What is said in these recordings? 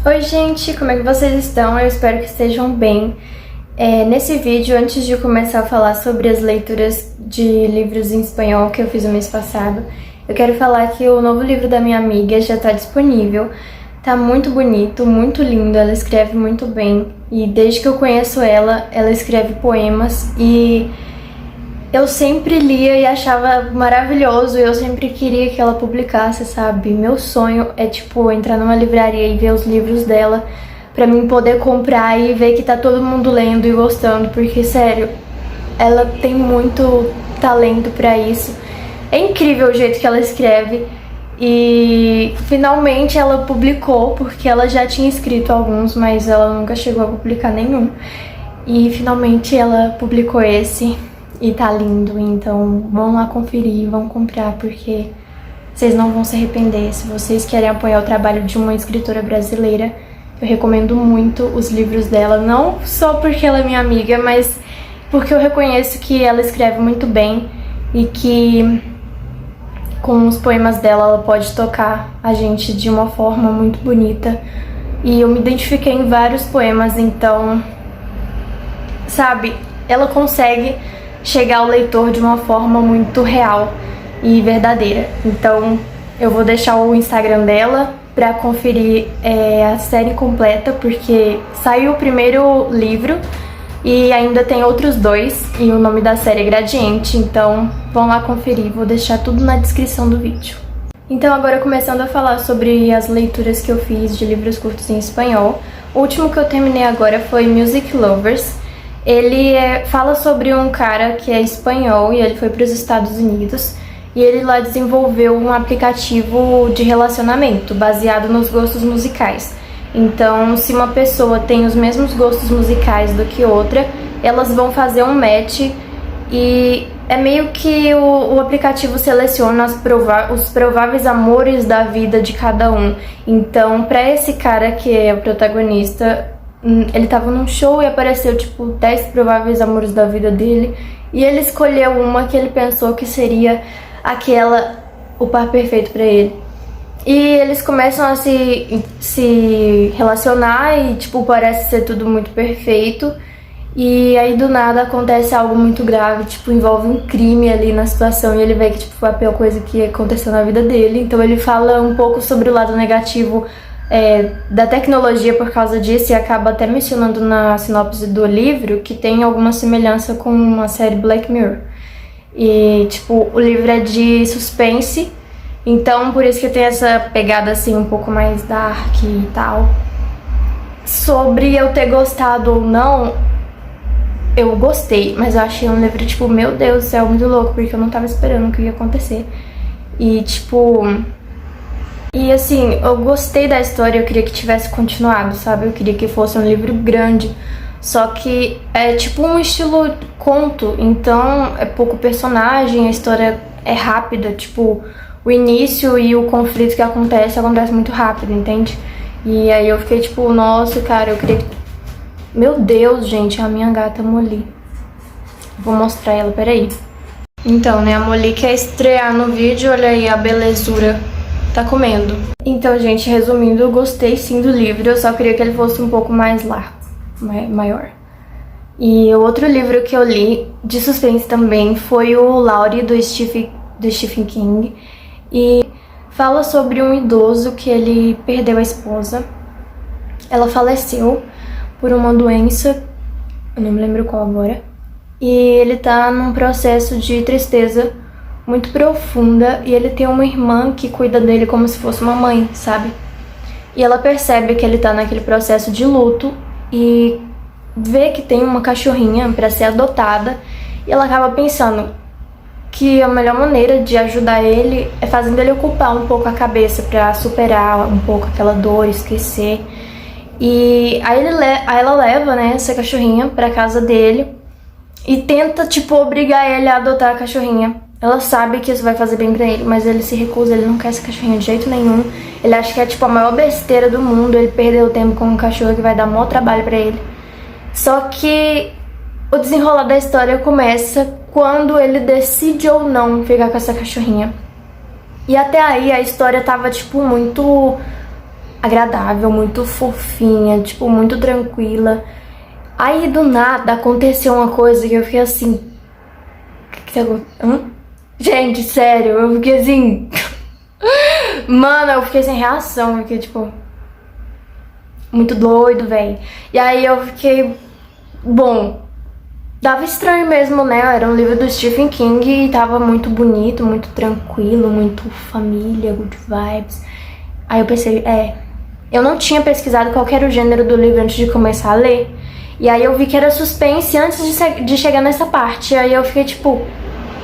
Oi gente, como é que vocês estão? Eu espero que estejam bem. Nesse vídeo, antes de começar a falar sobre as leituras de livros em espanhol que eu fiz no mês passado, eu quero falar que o novo livro da minha amiga já está disponível. Tá muito bonito, muito lindo, ela escreve muito bem. E desde que eu conheço ela, ela escreve poemas e eu sempre lia e achava maravilhoso, eu sempre queria que ela publicasse, sabe? Meu sonho é, entrar numa livraria e ver os livros dela pra mim poder comprar e ver que tá todo mundo lendo e gostando, porque, sério, ela tem muito talento pra isso. É incrível o jeito que ela escreve e finalmente ela publicou, porque ela já tinha escrito alguns, mas ela nunca chegou a publicar nenhum. E finalmente ela publicou esse. E tá lindo, então vão lá conferir, vão comprar, porque vocês não vão se arrepender. Se vocês querem apoiar o trabalho de uma escritora brasileira, eu recomendo muito os livros dela, não só porque ela é minha amiga, mas porque eu reconheço que ela escreve muito bem e que com os poemas dela ela pode tocar a gente de uma forma muito bonita. E eu me identifiquei em vários poemas, então, sabe, ela consegue chegar ao leitor de uma forma muito real e verdadeira. Então eu vou deixar o Instagram dela para conferir a série completa, porque saiu o primeiro livro e ainda tem outros dois, e o nome da série é Gradiente, então vão lá conferir, vou deixar tudo na descrição do vídeo. Então agora começando a falar sobre as leituras que eu fiz de livros curtos em espanhol. O último que eu terminei agora foi Music Lovers. Ele fala sobre um cara que é espanhol e ele foi para os Estados Unidos e ele lá desenvolveu um aplicativo de relacionamento baseado nos gostos musicais. Então, se uma pessoa tem os mesmos gostos musicais do que outra, elas vão fazer um match e é meio que o aplicativo seleciona os prováveis amores da vida de cada um. Então, para esse cara que é o protagonista, ele tava num show e apareceu, 10 prováveis amores da vida dele. E ele escolheu uma que ele pensou que seria o par perfeito pra ele. E eles começam a se relacionar e, parece ser tudo muito perfeito. E aí, do nada, acontece algo muito grave, envolve um crime ali na situação. E ele vê que, foi a pior coisa que aconteceu na vida dele. Então ele fala um pouco sobre o lado negativo da tecnologia por causa disso, e acaba até mencionando na sinopse do livro que tem alguma semelhança com a série Black Mirror. E, o livro é de suspense, então por isso que tem essa pegada, assim, um pouco mais dark e tal. Sobre eu ter gostado ou não, eu gostei, mas eu achei um livro, meu Deus do céu, muito louco, porque eu não tava esperando o que ia acontecer. E assim, eu gostei da história, eu queria que tivesse continuado, sabe? Eu queria que fosse um livro grande, só que é um estilo conto, então é pouco personagem, a história é rápida, o início e o conflito que acontece muito rápido, entende? E aí eu fiquei nossa, cara, eu queria... Meu Deus, gente, a minha gata Molly. Vou mostrar ela, peraí. Então, né, a Molly quer estrear no vídeo, olha aí a belezura. Tá comendo. Então, gente, resumindo, eu gostei sim do livro, eu só queria que ele fosse um pouco mais largo, maior. E o outro livro que eu li, de suspense também, foi o Laurie, do Stephen King. E fala sobre um idoso que ele perdeu a esposa. Ela faleceu por uma doença, eu não me lembro qual agora. E ele tá num processo de tristeza muito profunda, e ele tem uma irmã que cuida dele como se fosse uma mãe, sabe? E ela percebe que ele tá naquele processo de luto e vê que tem uma cachorrinha pra ser adotada, e ela acaba pensando que a melhor maneira de ajudar ele é fazendo ele ocupar um pouco a cabeça pra superar um pouco aquela dor, esquecer. E aí ela leva, né, essa cachorrinha pra casa dele e tenta, obrigar ele a adotar a cachorrinha. Ela sabe que isso vai fazer bem pra ele, mas ele se recusa, ele não quer esse cachorrinho de jeito nenhum. Ele acha que é a maior besteira do mundo, ele perdeu tempo com um cachorro que vai dar maior trabalho pra ele. Só que o desenrolar da história começa quando ele decide ou não ficar com essa cachorrinha. E até aí a história tava, muito agradável, muito fofinha, tipo, muito tranquila. Aí do nada aconteceu uma coisa que eu fiquei assim. O que tá acontecendo? Gente, sério, eu fiquei assim. Mano, eu fiquei sem reação, eu fiquei tipo. Muito doido, velho. E aí eu fiquei. Bom, dava estranho mesmo, né? Era um livro do Stephen King e tava muito bonito, muito tranquilo, muito família, good vibes. Aí eu pensei, eu não tinha pesquisado qual era o gênero do livro antes de começar a ler. E aí eu vi que era suspense antes de chegar nessa parte. Aí eu fiquei tipo,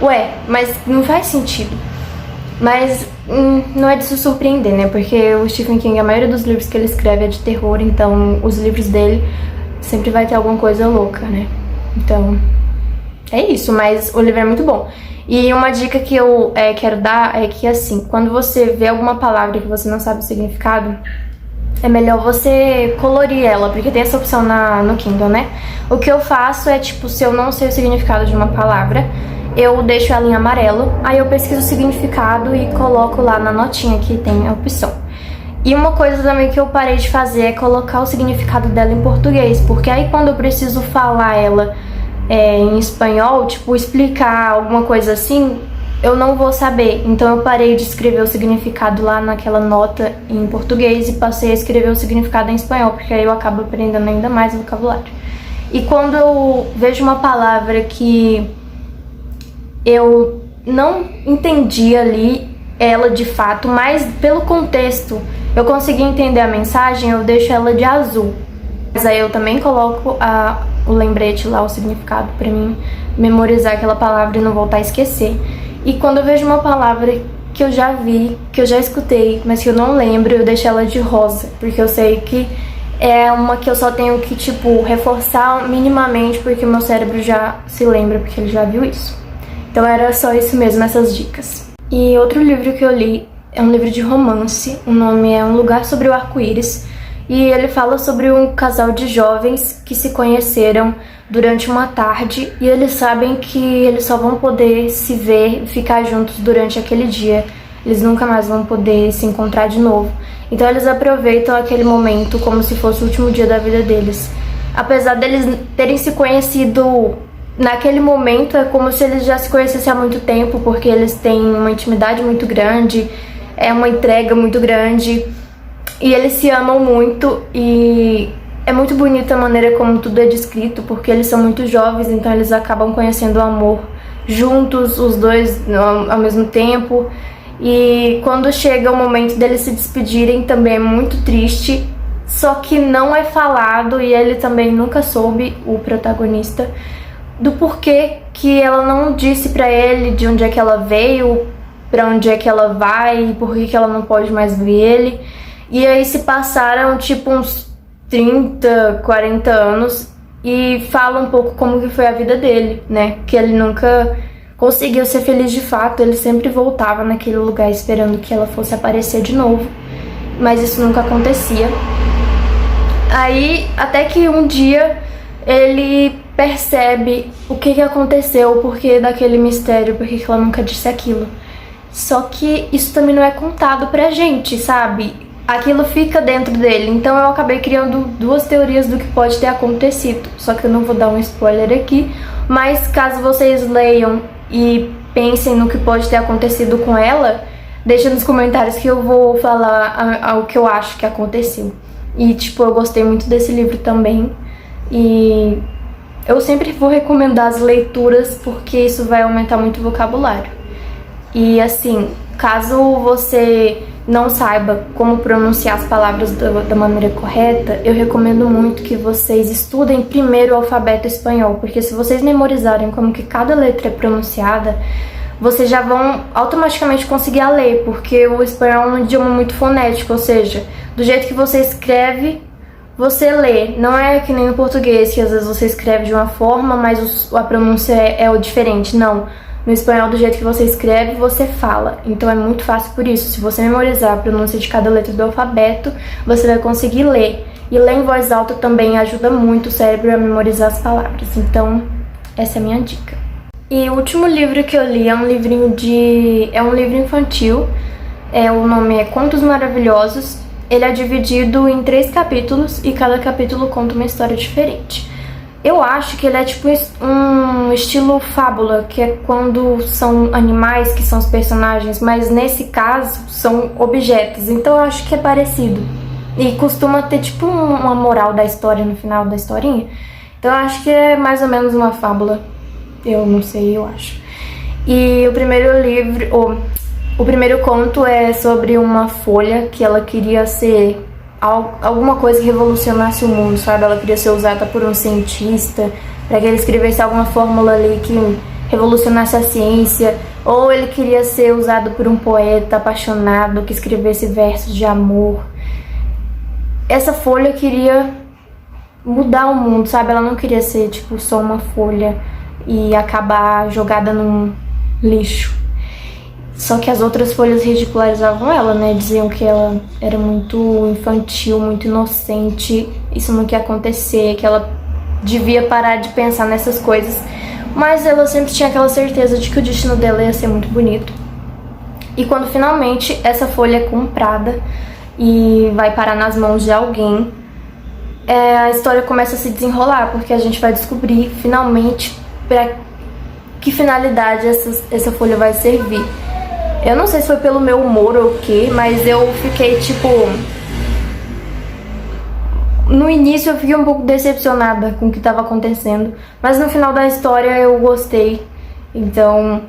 ué, mas não faz sentido. Mas não é de se surpreender, né? Porque o Stephen King, a maioria dos livros que ele escreve é de terror, então os livros dele sempre vai ter alguma coisa louca, né? Então, é isso, mas o livro é muito bom. E uma dica que eu quero dar é que, assim, quando você vê alguma palavra que você não sabe o significado, é melhor você colorir ela, porque tem essa opção no Kindle, né? O que eu faço é, tipo, se eu não sei o significado de uma palavra, eu deixo ela em amarelo, aí eu pesquiso o significado e coloco lá na notinha que tem a opção. E uma coisa também que eu parei de fazer é colocar o significado dela em português, porque aí quando eu preciso falar ela em espanhol, tipo, explicar alguma coisa assim, eu não vou saber. Então eu parei de escrever o significado lá naquela nota em português e passei a escrever o significado em espanhol, porque aí eu acabo aprendendo ainda mais vocabulário. E quando eu vejo uma palavra que eu não entendi ali ela de fato, mas pelo contexto eu consegui entender a mensagem, eu deixo ela de azul. Mas aí eu também coloco o lembrete lá, o significado, pra mim memorizar aquela palavra e não voltar a esquecer. E quando eu vejo uma palavra que eu já vi, que eu já escutei, mas que eu não lembro, eu deixo ela de rosa, porque eu sei que é uma que eu só tenho que, tipo, reforçar minimamente, porque o meu cérebro já se lembra, porque ele já viu isso. Então era só isso mesmo, essas dicas. E outro livro que eu li é um livro de romance, o nome é Um Lugar Sobre o Arco-Íris, e ele fala sobre um casal de jovens que se conheceram durante uma tarde e eles sabem que eles só vão poder se ver e ficar juntos durante aquele dia. Eles nunca mais vão poder se encontrar de novo. Então eles aproveitam aquele momento como se fosse o último dia da vida deles. Apesar deles terem se conhecido naquele momento, é como se eles já se conhecessem há muito tempo, porque eles têm uma intimidade muito grande, é uma entrega muito grande, e eles se amam muito, e é muito bonita a maneira como tudo é descrito, porque eles são muito jovens, então eles acabam conhecendo o amor juntos, os dois ao mesmo tempo, e quando chega o momento deles se despedirem também é muito triste, só que não é falado, e ele também nunca soube, o protagonista, do porquê que ela não disse pra ele de onde é que ela veio, pra onde é que ela vai e por que ela não pode mais ver ele. E aí se passaram tipo uns 30, 40 anos e fala um pouco como que foi a vida dele, né? Que ele nunca conseguiu ser feliz de fato, ele sempre voltava naquele lugar esperando que ela fosse aparecer de novo, mas isso nunca acontecia. Aí até que um dia ele percebe o que aconteceu, o porquê daquele mistério, por que ela nunca disse aquilo. Só que isso também não é contado pra gente, sabe? Aquilo fica dentro dele. Então eu acabei criando duas teorias do que pode ter acontecido. Só que eu não vou dar um spoiler aqui, mas caso vocês leiam e pensem no que pode ter acontecido com ela, deixa nos comentários que eu vou falar o que eu acho que aconteceu. E tipo, eu gostei muito desse livro também. E eu sempre vou recomendar as leituras porque isso vai aumentar muito o vocabulário. E assim, caso você não saiba como pronunciar as palavras da maneira correta, eu recomendo muito que vocês estudem primeiro o alfabeto espanhol, porque se vocês memorizarem como que cada letra é pronunciada, vocês já vão automaticamente conseguir a ler, porque o espanhol é um idioma muito fonético, ou seja, do jeito que você escreve, você lê. Não é que nem o português, que às vezes você escreve de uma forma, mas a pronúncia é diferente. Não. No espanhol, do jeito que você escreve, você fala. Então é muito fácil por isso. Se você memorizar a pronúncia de cada letra do alfabeto, você vai conseguir ler. E ler em voz alta também ajuda muito o cérebro a memorizar as palavras. Então, essa é a minha dica. E o último livro que eu li é um livro infantil. O nome é Contos Maravilhosos. ele é dividido em 3 capítulos e cada capítulo conta uma história diferente. Eu acho que ele é tipo um estilo fábula, que é quando são animais que são os personagens, mas nesse caso são objetos, então eu acho que é parecido. E costuma ter tipo uma moral da história no final da historinha. Então eu acho que é mais ou menos uma fábula. Eu não sei, eu acho. E o primeiro livro, o primeiro conto é sobre uma folha que ela queria ser alguma coisa que revolucionasse o mundo, sabe? Ela queria ser usada por um cientista para que ele escrevesse alguma fórmula ali que revolucionasse a ciência, ou ele queria ser usado por um poeta apaixonado que escrevesse versos de amor. Essa folha queria mudar o mundo, sabe? Ela não queria ser tipo só uma folha e acabar jogada num lixo. Só que as outras folhas ridicularizavam ela, né? Diziam que ela era muito infantil, muito inocente, isso não ia acontecer, que ela devia parar de pensar nessas coisas. Mas ela sempre tinha aquela certeza de que o destino dela ia ser muito bonito. E quando finalmente essa folha é comprada e vai parar nas mãos de alguém, a história começa a se desenrolar, porque a gente vai descobrir finalmente para que finalidade essa folha vai servir. Eu não sei se foi pelo meu humor ou o que, mas eu fiquei tipo... No início eu fiquei um pouco decepcionada com o que estava acontecendo, mas no final da história eu gostei. Então,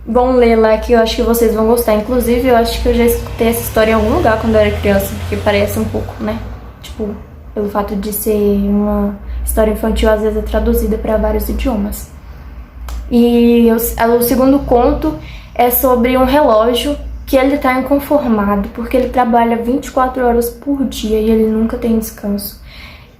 vão ler lá que eu acho que vocês vão gostar. Inclusive, eu acho que eu já escutei essa história em algum lugar quando eu era criança, porque parece um pouco, né? Tipo, pelo fato de ser uma história infantil, às vezes é traduzida para vários idiomas. E o segundo conto é sobre um relógio que ele tá inconformado, porque ele trabalha 24 horas por dia e ele nunca tem descanso.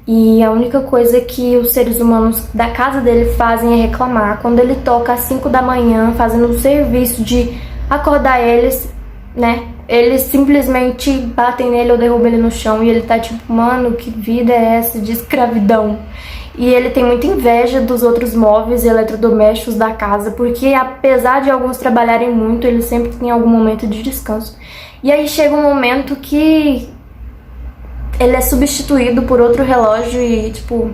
E a única coisa que os seres humanos da casa dele fazem é reclamar. Quando ele toca às 5 da manhã, fazendo o serviço de acordar eles, né? Eles simplesmente batem nele ou derrubam ele no chão e ele tá tipo, mano, que vida é essa de escravidão? E ele tem muita inveja dos outros móveis e eletrodomésticos da casa, porque apesar de alguns trabalharem muito, eles sempre têm algum momento de descanso. E aí chega um momento que ele é substituído por outro relógio e, tipo,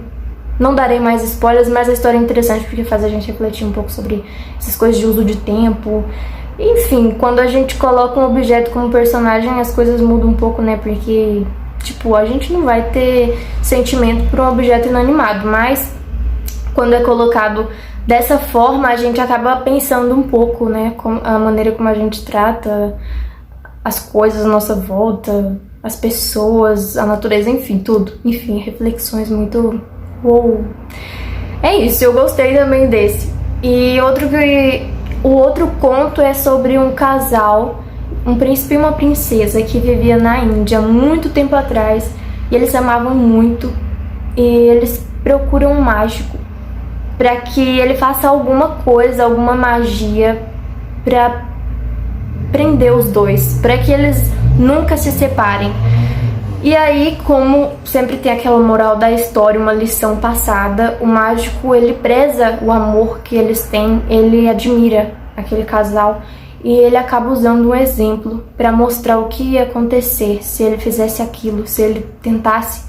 não darei mais spoilers, mas a história é interessante porque faz a gente refletir um pouco sobre essas coisas de uso de tempo. Enfim, quando a gente coloca um objeto como personagem, as coisas mudam um pouco, né? Porque... tipo, a gente não vai ter sentimento por um objeto inanimado, mas quando é colocado dessa forma, a gente acaba pensando um pouco, né, a maneira como a gente trata as coisas à nossa volta, as pessoas, a natureza, enfim, tudo. Enfim, reflexões muito... uou! É isso, eu gostei também desse. E o outro conto é sobre um casal, um príncipe e uma princesa que vivia na Índia muito tempo atrás, e eles se amavam muito, e eles procuram um mágico para que ele faça alguma coisa, alguma magia para prender os dois, para que eles nunca se separem. E aí, como sempre tem aquela moral da história, uma lição passada, o mágico, ele preza o amor que eles têm, ele admira aquele casal. E ele acaba usando um exemplo para mostrar o que ia acontecer se ele fizesse aquilo, se ele tentasse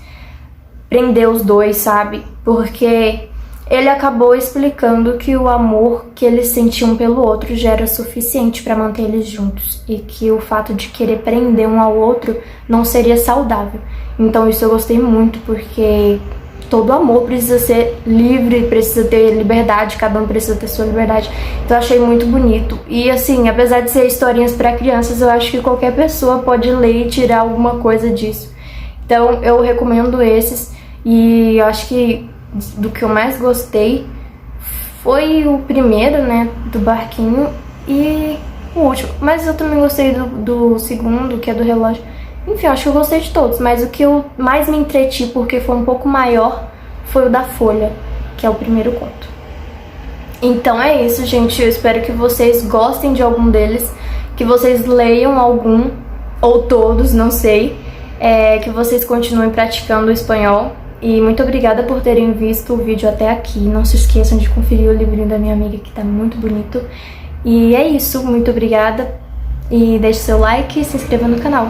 prender os dois, sabe? Porque ele acabou explicando que o amor que eles sentiam pelo outro já era suficiente para manter eles juntos e que o fato de querer prender um ao outro não seria saudável. Então isso eu gostei muito, porque todo amor precisa ser livre, precisa ter liberdade, cada um precisa ter sua liberdade. Então eu achei muito bonito. E assim, apesar de ser historinhas para crianças, eu acho que qualquer pessoa pode ler e tirar alguma coisa disso. Então eu recomendo esses. E eu acho que do que eu mais gostei foi o primeiro, né, do barquinho, e o último. Mas eu também gostei do segundo, que é do relógio. Enfim, acho que eu gostei de todos, mas o que eu mais me entreti, porque foi um pouco maior, foi o da Folha, que é o primeiro conto. Então é isso, gente. Eu espero que vocês gostem de algum deles, que vocês leiam algum, ou todos, não sei, que vocês continuem praticando o espanhol. E muito obrigada por terem visto o vídeo até aqui. Não se esqueçam de conferir o livrinho da minha amiga, que tá muito bonito. E é isso, muito obrigada. E deixe seu like e se inscreva no canal.